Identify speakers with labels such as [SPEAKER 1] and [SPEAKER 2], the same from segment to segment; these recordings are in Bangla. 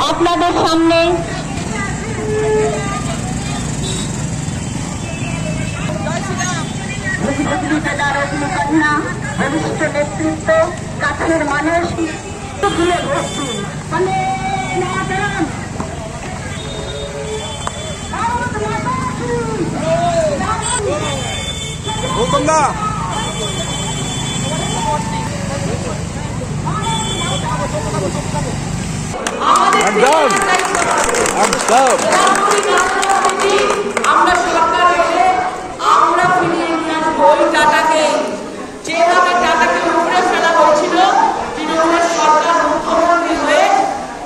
[SPEAKER 1] আপনাদের সামনে বরিষ্ঠ নেতৃত্ব, কাছের মানুষ
[SPEAKER 2] আমরা সরকার এলে আমরা ফিরিয়ে নিয়ে আসবো ওই টাটাকে, যেভাবে টাটাকে উপড়ে ফেলা হয়েছিল তৃণমূলের সরকার মুখ্যমন্ত্রী হয়ে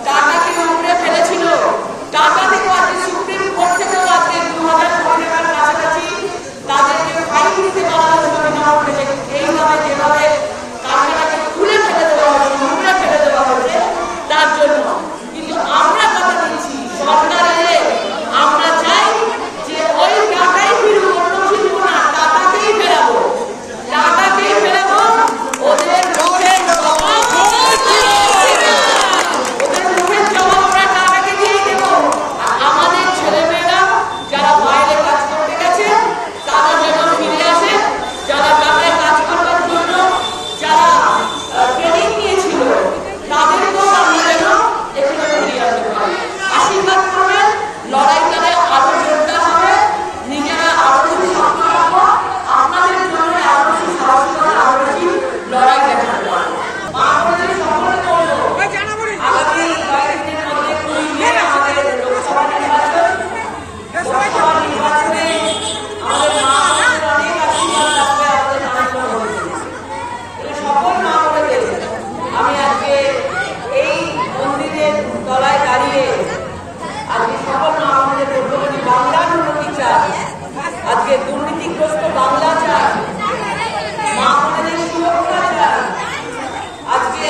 [SPEAKER 2] টাটাকে উপড়ে ফেলেছিল। টাটা থেকে আজকে সুপ্রিম কোর্ট থেকেও আজকে 2000 কোটি টাকার কাছাকাছি তাদেরকে ফাইন দিতে বলা হয়েছিল বিনামূল্যে। এইভাবে যেভাবে কারখানাকে খুলে ফেলে দেওয়া হয়েছে, উপড়ে ফেলে দেওয়া হয়েছে তার জন্য। কিন্তু আমরা কথা দিচ্ছি সরকার এলে আমরা চাই যে ওই টাকাই ফিরবো, অন্য ফিরবো না, টাকাকেই ফেরাবো, টাকাকেই ফেরাবো। ওদের মুখের জবাব আমরা টাকাকে দিয়ে দেবো। আমাদের ছেলেমেয়েরা যারা বাইরে কাজ করতে গেছে তারা যেন ফিরে আসে, যারা টাকায় কাজ করবার জন্য যারা ট্রেনিং নিয়েছিল তাদেরকেও আমরা যেন এখানে ফিরে আসতে পারি। আশীর্বাদ করবেন, লড়াই তাদের আরো জোরদার হবে, নিজেরা আরো বেশি শক্ত রাখবো, আপনাদের জন্য আরো বেশি সাহসিকতা, আরো বেশি লড়াই দেখাবো। আমাদের সকলে করবো আগামী কয়েকদিনের মধ্যে 20 মে আমাদের লোকসভা নির্বাচন। লোকসভা নির্বাচনে আমাদের মা বোনদের অনেক আশীর্বাদ লাগবে, আমাদের নানা সকল মা বোনদের আমি আজকে এই মন্দিরের তলায় দাঁড়িয়ে আজকে সকল মা বোনদের বলতে বাংলার উন্নতি চাই, আজকে দুর্নীতিগ্রস্ত বাংলা চাই, মা বোনদের সুরক্ষা চাই, আজকে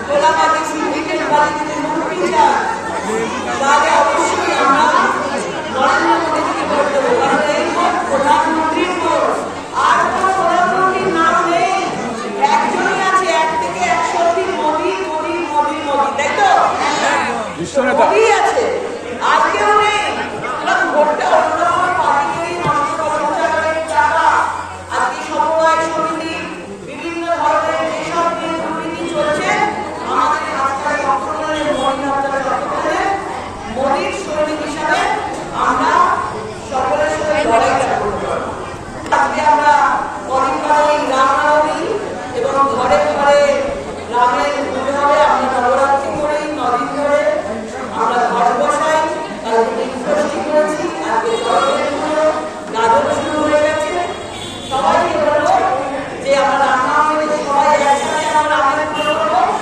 [SPEAKER 2] গোলাবাজি সিন্ডিকেট বাজিতে মুক্তি চাই। তাহলে অবশ্যই আমরা নরেন্দ্র মোদীকে ভোট দেবো, কারণ এই ভোট প্রধানমন্ত্রীর ভোট। আর কোনো প্রধানমন্ত্রীর নাম নেই, একজনই আছে, 1 থেকে 100 মোদী মোদী মোদী মোদী, তাই তো? মোদী